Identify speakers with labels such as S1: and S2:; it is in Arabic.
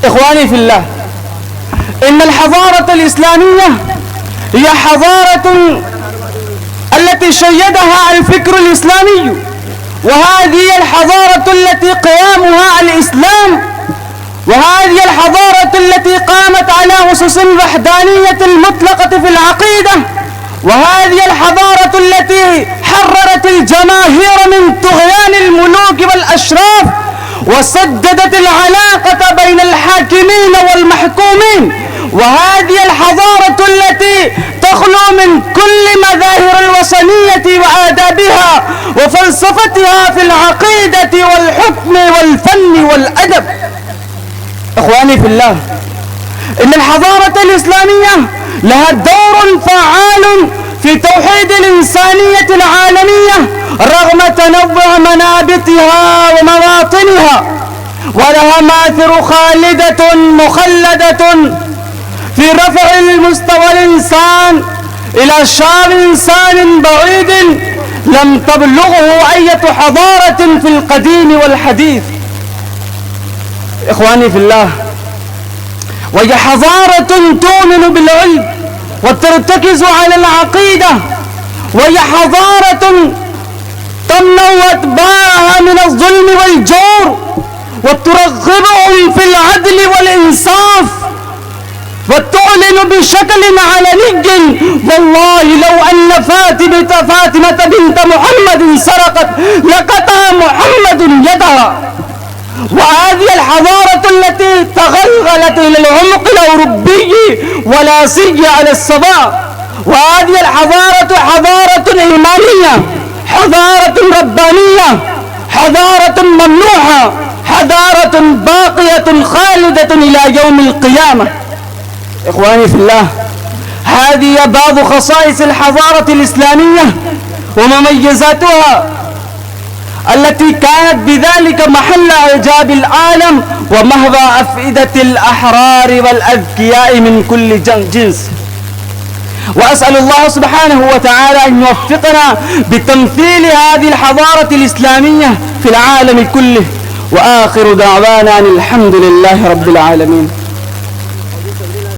S1: إخواني في الله، إن الحضارة الإسلامية هي حضارة التي شيدها الفكر الإسلامي، وهذه الحضارة التي قيامها الإسلام، وهذه الحضارة التي قامت على أسس الوحدانية المطلقة في العقيدة، وهذه الحضارة التي حررت الجماهير من طغيان الملوك والأشراف، وسددت العلاقة بين الحاكمين والمحكومين، وهذه الحضارة التي تخلو من كل مظاهر الوثنية وآدابها وفلسفتها في العقيدة والحكم والفن والأدب. إخواني في الله، إن الحضارة الإسلامية لها دور فعال في توحيد الإنسانية العالمية رغم تنوع منابتها ومواطنها، ولها مآثر خالدة مخلدة في رفع المستوى الإنسان إلى شان إنسان بعيد لم تبلغه أي حضارة في القديم والحديث. إخواني في الله، وهي حضارة تؤمن بالعلم وترتكز على العقيدة، وهي حضارة تمنع أتباعها من الظلم والجور وترغبهم في العدل والإنصاف، وتعلن بشكل علني: والله لو أن فاطمة بنت محمد سرقت لقطع محمد يدها. وهذه الحضارة التي تغلغلت إلى العمق الأوروبي ولا سي على الصبا، وهذه الحضارة حضارة إيمانية، حضارة ربانية، حضارة ممنوحة، حضارة باقية خالدة إلى يوم القيامة. إخواني في الله، هذه بعض خصائص الحضارة الإسلامية ومميزاتها التي كانت بذلك محل إعجاب العالم ومهبى أفئدة الأحرار والأذكياء من كل جنس. وأسأل الله سبحانه وتعالى أن يوفقنا بتمثيل هذه الحضارة الإسلامية في العالم كله. وآخر دعوانا أن الحمد لله رب العالمين.